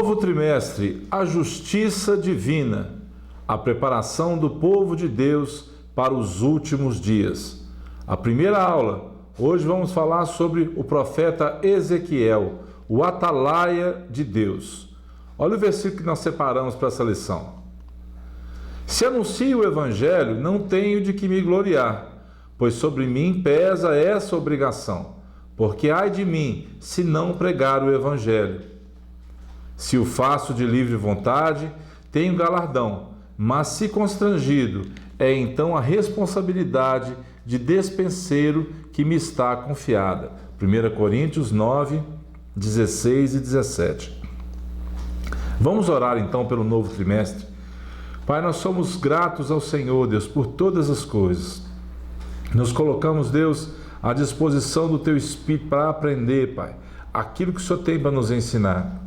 Novo trimestre, a justiça divina, a preparação do povo de Deus para os últimos dias. A primeira aula, hoje vamos falar sobre o profeta Ezequiel, o atalaia de Deus. Olha o versículo que nós separamos para essa lição. Se anuncio o evangelho, não tenho de que me gloriar, pois sobre mim pesa essa obrigação, porque ai de mim, se não pregar o evangelho. Se o faço de livre vontade, tenho galardão, mas se constrangido, é então a responsabilidade de despenseiro que me está confiada. 1 Coríntios 9, 16 e 17. Vamos orar então pelo novo trimestre. Pai, nós somos gratos ao Senhor, Deus, por todas as coisas. Nos colocamos, Deus, à disposição do Teu Espírito para aprender, Pai, aquilo que o Senhor tem para nos ensinar.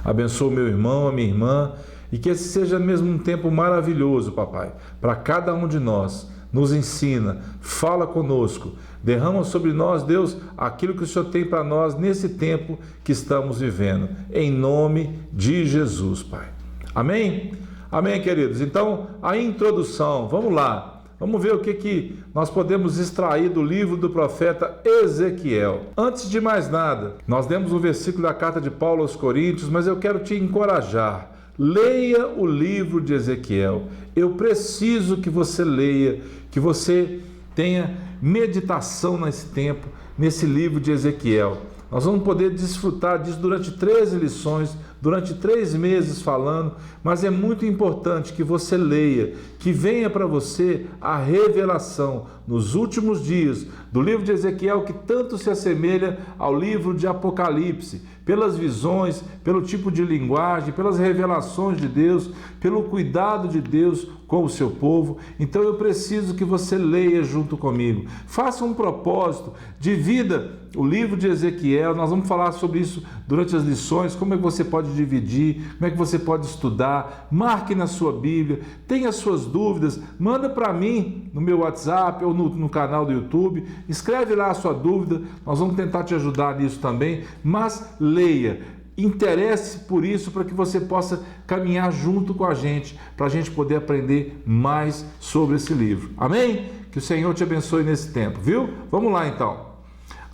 Abençoa o meu irmão, a minha irmã, e que esse seja mesmo um tempo maravilhoso, papai, para cada um de nós. Nos ensina, fala conosco, derrama sobre nós, Deus, aquilo que o Senhor tem para nós nesse tempo que estamos vivendo. Em nome de Jesus, Pai. Amém? Amém, queridos? Então, a introdução, vamos lá. Vamos ver o que nós podemos extrair do livro do profeta Ezequiel. Antes de mais nada, nós demos um versículo da carta de Paulo aos Coríntios, mas eu quero te encorajar. Leia o livro de Ezequiel. Eu preciso que você leia, que você tenha meditação nesse tempo, nesse livro de Ezequiel. Nós vamos poder desfrutar disso durante 13 lições, durante 3 meses falando, mas é muito importante que você leia, que venha para você a revelação nos últimos dias do livro de Ezequiel, que tanto se assemelha ao livro de Apocalipse, pelas visões, pelo tipo de linguagem, pelas revelações de Deus, pelo cuidado de Deus com o seu povo. Então eu preciso que você leia junto comigo. Faça um propósito, divida o livro de Ezequiel. Nós vamos falar sobre isso durante as lições, como é que você pode dividir, como é que você pode estudar. Marque na sua Bíblia, tenha suas dúvidas, manda para mim no meu WhatsApp ou no canal do YouTube, escreve lá a sua dúvida, nós vamos tentar te ajudar nisso também, mas leia, interesse por isso para que você possa caminhar junto com a gente, para a gente poder aprender mais sobre esse livro. Amém? Que o Senhor te abençoe nesse tempo, viu? Vamos lá então.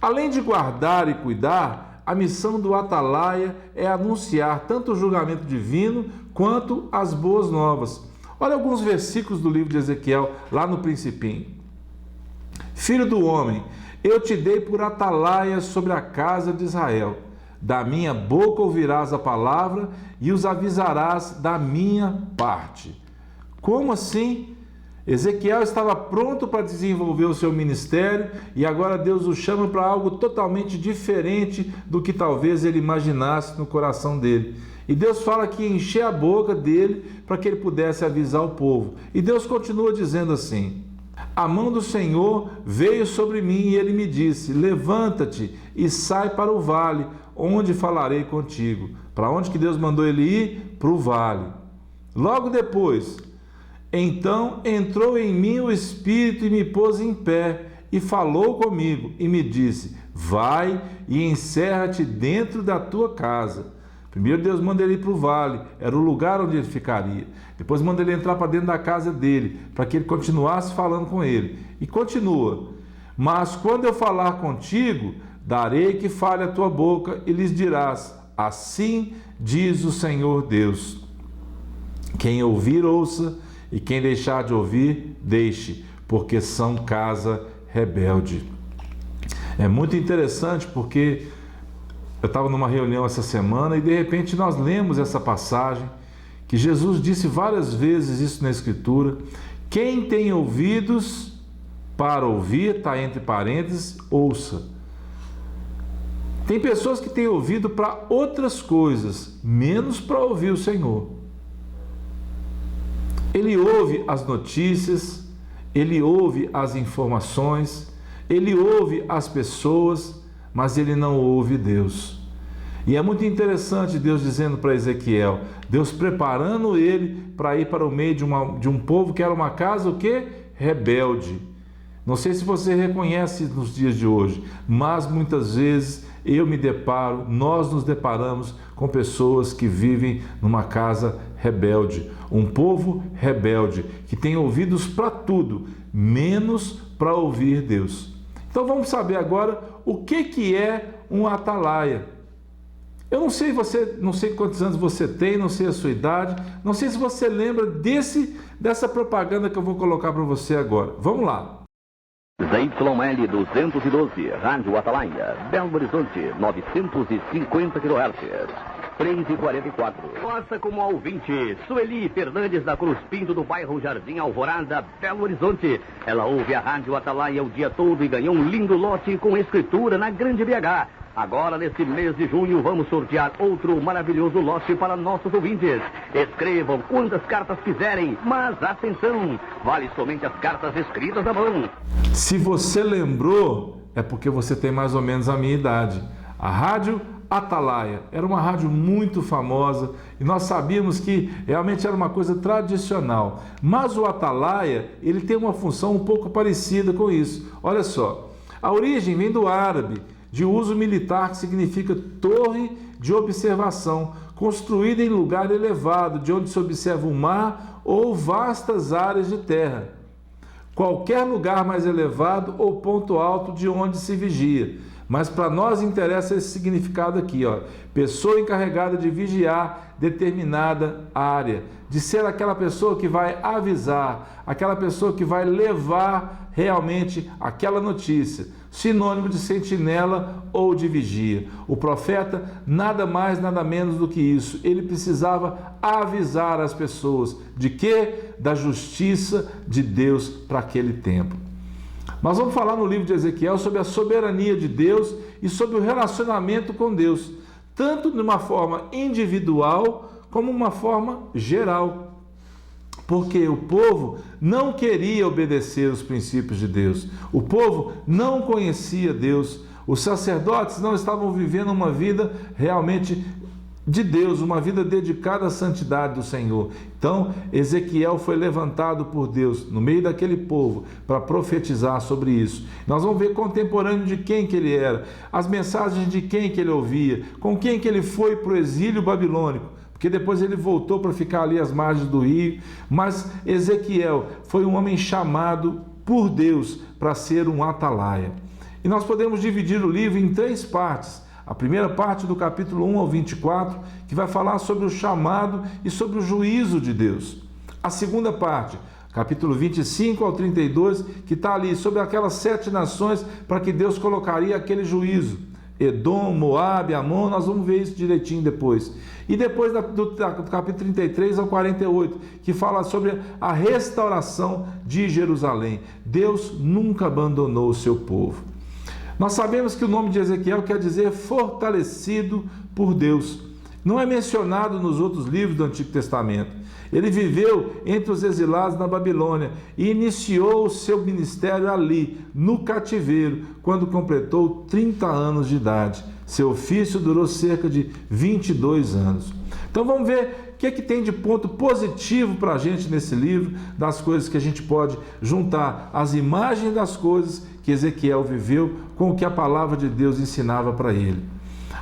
Além de guardar e cuidar, a missão do atalaia é anunciar tanto o julgamento divino quanto as boas novas. Olha alguns versículos do livro de Ezequiel, lá no Principinho. Filho do homem, eu te dei por atalaia sobre a casa de Israel. Da minha boca ouvirás a palavra e os avisarás da minha parte. Como assim? Ezequiel estava pronto para desenvolver o seu ministério e agora Deus o chama para algo totalmente diferente do que talvez ele imaginasse no coração dele. E Deus fala que ia encher a boca dele para que ele pudesse avisar o povo. E Deus continua dizendo assim: a mão do Senhor veio sobre mim e ele me disse: levanta-te e sai para o vale, onde falarei contigo. Para onde que Deus mandou ele ir? Para o vale. Logo depois, então entrou em mim o Espírito e me pôs em pé e falou comigo e me disse: vai e encerra-te dentro da tua casa. Primeiro Deus manda ele ir para o vale, era o lugar onde ele ficaria. Depois manda ele entrar para dentro da casa dele, para que ele continuasse falando com ele. E continua: mas quando eu falar contigo, darei que fale a tua boca e lhes dirás: assim diz o Senhor Deus. Quem ouvir, ouça, e quem deixar de ouvir, deixe, porque são casa rebelde. É muito interessante porque eu estava numa reunião essa semana e de repente nós lemos essa passagem que Jesus disse várias vezes isso na Escritura. Quem tem ouvidos para ouvir, está entre parênteses, ouça. Tem pessoas que têm ouvido para outras coisas, menos para ouvir o Senhor. Ele ouve as notícias, ele ouve as informações, ele ouve as pessoas, mas ele não ouve Deus. E é muito interessante Deus dizendo para Ezequiel, Deus preparando ele para ir para o meio de um povo que era uma casa o quê? Rebelde. Não sei se você reconhece nos dias de hoje, mas muitas vezes nós nos deparamos com pessoas que vivem numa casa rebelde, um povo rebelde, que tem ouvidos para tudo, menos para ouvir Deus. Então vamos saber agora o que é um atalaia. Eu não sei quantos anos você tem, não sei a sua idade, não sei se você lembra dessa propaganda que eu vou colocar para você agora. Vamos lá. ZYL 212, Rádio Atalaia, Belo Horizonte, 950 kHz, 3h44. Nossa, como ouvinte, Sueli Fernandes da Cruz Pinto, do bairro Jardim Alvorada, Belo Horizonte. Ela ouve a Rádio Atalaia o dia todo e ganhou um lindo lote com escritura na Grande BH. Agora, nesse mês de junho, vamos sortear outro maravilhoso lote para nossos ouvintes. Escrevam quantas cartas quiserem, mas atenção, vale somente as cartas escritas à mão. Se você lembrou, é porque você tem mais ou menos a minha idade. A Rádio Atalaia era uma rádio muito famosa e nós sabíamos que realmente era uma coisa tradicional. Mas o Atalaia, ele tem uma função um pouco parecida com isso. Olha só, a origem vem do árabe, de uso militar, que significa torre de observação, construída em lugar elevado, de onde se observa o mar ou vastas áreas de terra. Qualquer lugar mais elevado ou ponto alto de onde se vigia. Mas para nós interessa esse significado aqui, ó. Pessoa encarregada de vigiar determinada área, de ser aquela pessoa que vai avisar, aquela pessoa que vai levar realmente aquela notícia, sinônimo de sentinela ou de vigia. O profeta, nada mais, nada menos do que isso. Ele precisava avisar as pessoas de quê? Da justiça de Deus para aquele tempo. Nós vamos falar no livro de Ezequiel sobre a soberania de Deus e sobre o relacionamento com Deus, tanto de uma forma individual como uma forma geral. Porque o povo não queria obedecer os princípios de Deus. O povo não conhecia Deus. Os sacerdotes não estavam vivendo uma vida realmente de Deus, uma vida dedicada à santidade do Senhor. Então, Ezequiel foi levantado por Deus no meio daquele povo para profetizar sobre isso. Nós vamos ver contemporâneo de quem que ele era, as mensagens de quem que ele ouvia, com quem que ele foi para o exílio babilônico, porque depois ele voltou para ficar ali às margens do rio. Mas Ezequiel foi um homem chamado por Deus para ser um atalaia. E nós podemos dividir o livro em 3 partes. A primeira parte, do capítulo 1 ao 24, que vai falar sobre o chamado e sobre o juízo de Deus. A segunda parte, capítulo 25 ao 32, que está ali sobre aquelas 7 nações para que Deus colocaria aquele juízo. Edom, Moabe, Amon, nós vamos ver isso direitinho depois. E depois do capítulo 33 ao 48, que fala sobre a restauração de Jerusalém. Deus nunca abandonou o seu povo. Nós sabemos que o nome de Ezequiel quer dizer fortalecido por Deus. Não é mencionado nos outros livros do Antigo Testamento. Ele viveu entre os exilados na Babilônia e iniciou o seu ministério ali, no cativeiro, quando completou 30 anos de idade. Seu ofício durou cerca de 22 anos. Então vamos ver o que tem de ponto positivo para a gente nesse livro, das coisas que a gente pode juntar, as imagens das coisas que Ezequiel viveu com o que a palavra de Deus ensinava para ele.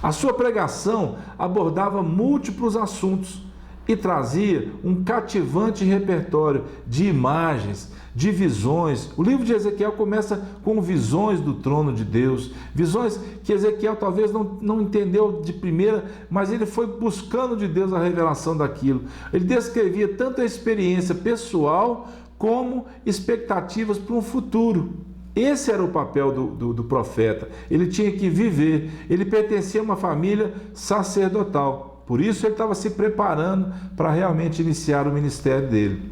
A sua pregação abordava múltiplos assuntos e trazia um cativante repertório de imagens, de visões. O livro de Ezequiel começa com visões do trono de Deus, visões que Ezequiel talvez não entendeu de primeira, mas ele foi buscando de Deus a revelação daquilo. Ele descrevia tanto a experiência pessoal como expectativas para um futuro. Esse era o papel do profeta. Ele tinha que viver, ele pertencia a uma família sacerdotal. Por isso ele estava se preparando para realmente iniciar o ministério dele.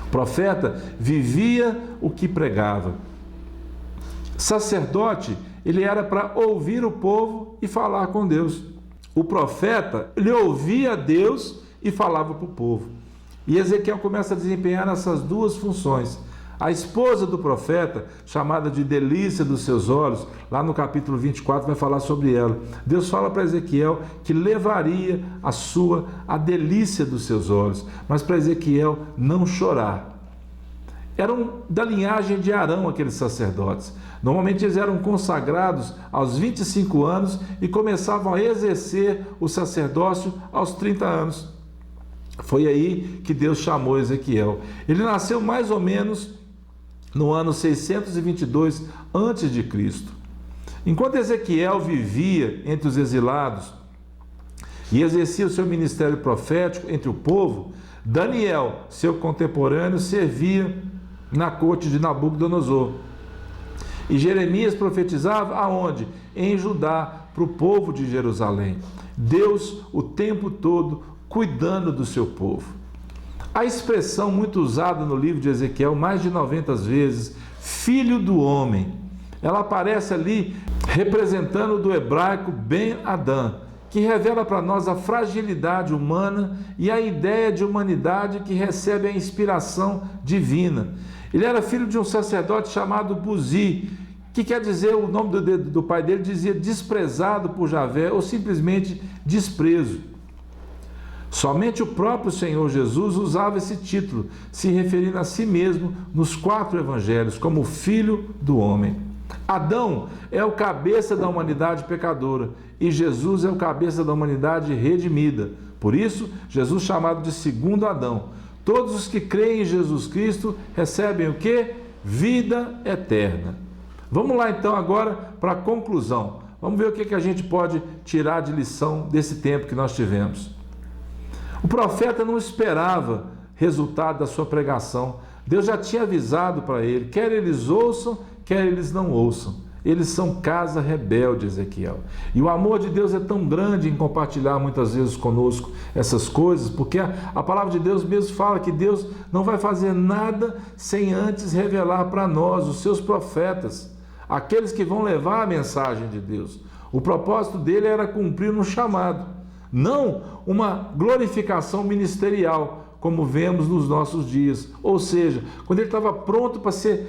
O profeta vivia o que pregava. Sacerdote, ele era para ouvir o povo e falar com Deus. O profeta, ele ouvia Deus e falava para o povo. E Ezequiel começa a desempenhar essas 2 funções. A esposa do profeta, chamada de delícia dos seus olhos, lá no capítulo 24 vai falar sobre ela. Deus fala para Ezequiel que levaria a delícia dos seus olhos, mas para Ezequiel não chorar. eram da linhagem de Arão, aqueles sacerdotes. Normalmente eles eram consagrados aos 25 anos e começavam a exercer o sacerdócio aos 30 anos. Foi aí que Deus chamou Ezequiel. Ele nasceu mais ou menos no ano 622 a.C. Enquanto Ezequiel vivia entre os exilados e exercia o seu ministério profético entre o povo, Daniel, seu contemporâneo, servia na corte de Nabucodonosor. E Jeremias profetizava aonde? Em Judá, para o povo de Jerusalém. Deus, o tempo todo, cuidando do seu povo. A expressão muito usada no livro de Ezequiel, mais de 90 vezes, filho do homem, ela aparece ali representando do hebraico Ben Adão, que revela para nós a fragilidade humana e a ideia de humanidade que recebe a inspiração divina. Ele era filho de um sacerdote chamado Buzi, que quer dizer, o nome do pai dele dizia desprezado por Javé, ou simplesmente desprezo. Somente o próprio Senhor Jesus usava esse título, se referindo a si mesmo nos 4 evangelhos, como filho do homem. Adão é o cabeça da humanidade pecadora e Jesus é o cabeça da humanidade redimida. Por isso, Jesus chamado de segundo Adão. Todos os que creem em Jesus Cristo recebem o quê? Vida eterna. Vamos lá então agora para a conclusão. Vamos ver o que a gente pode tirar de lição desse tempo que nós tivemos. O profeta não esperava resultado da sua pregação. Deus já tinha avisado para ele, quer eles ouçam, quer eles não ouçam. Eles são casa rebelde, Ezequiel. E o amor de Deus é tão grande em compartilhar muitas vezes conosco essas coisas, porque a palavra de Deus mesmo fala que Deus não vai fazer nada sem antes revelar para nós, os seus profetas, aqueles que vão levar a mensagem de Deus. O propósito dele era cumprir um chamado, não uma glorificação ministerial, como vemos nos nossos dias. Ou seja, quando ele estava pronto para ser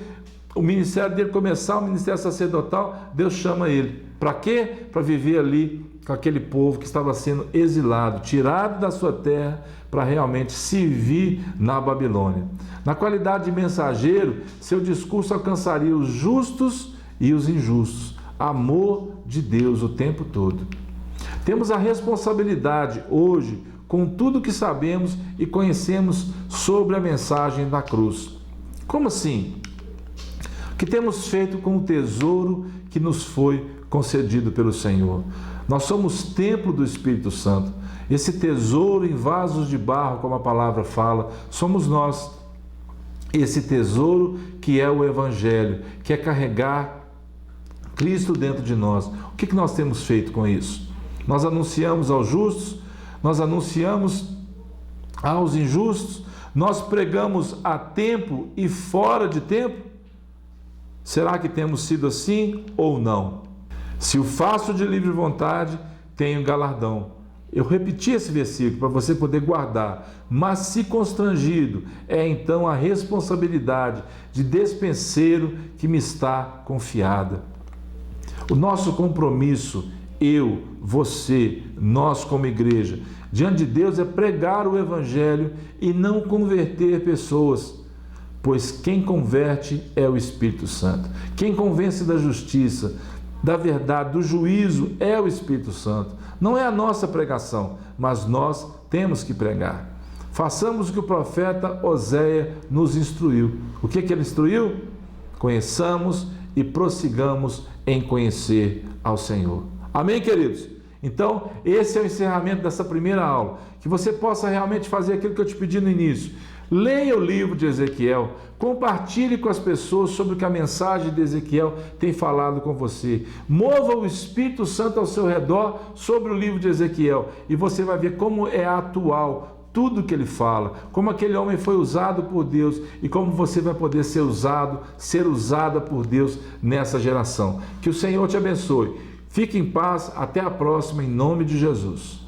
o ministério dele começar, o ministério sacerdotal, Deus chama ele. Para quê? Para viver ali com aquele povo que estava sendo exilado, tirado da sua terra, para realmente servir na Babilônia. Na qualidade de mensageiro, seu discurso alcançaria os justos e os injustos. Amor de Deus o tempo todo. Temos a responsabilidade hoje, com tudo que sabemos e conhecemos sobre a mensagem da cruz. Como assim? O que temos feito com o tesouro que nos foi concedido pelo Senhor? Nós somos templo do Espírito Santo. Esse tesouro em vasos de barro, como a palavra fala, somos nós. Esse tesouro que é o Evangelho, que é carregar Cristo dentro de nós. O que nós temos feito com isso? Nós anunciamos aos justos, nós anunciamos aos injustos, nós pregamos a tempo e fora de tempo? Será que temos sido assim ou não? Se o faço de livre vontade, tenho galardão. Eu repeti esse versículo para você poder guardar. Mas se constrangido, é então a responsabilidade de despenseiro que me está confiada. O nosso compromisso, eu, você, nós como igreja, diante de Deus é pregar o Evangelho e não converter pessoas. Pois quem converte é o Espírito Santo. Quem convence da justiça, da verdade, do juízo é o Espírito Santo. Não é a nossa pregação, mas nós temos que pregar. Façamos o que o profeta Oséia nos instruiu. O que ele instruiu? Conheçamos e prossigamos em conhecer ao Senhor. Amém, queridos? Então, esse é o encerramento dessa primeira aula. Que você possa realmente fazer aquilo que eu te pedi no início. Leia o livro de Ezequiel, compartilhe com as pessoas sobre o que a mensagem de Ezequiel tem falado com você. Mova o Espírito Santo ao seu redor sobre o livro de Ezequiel e você vai ver como é atual tudo que ele fala, como aquele homem foi usado por Deus e como você vai poder ser usada por Deus nessa geração. Que o Senhor te abençoe. Fique em paz, até a próxima, em nome de Jesus.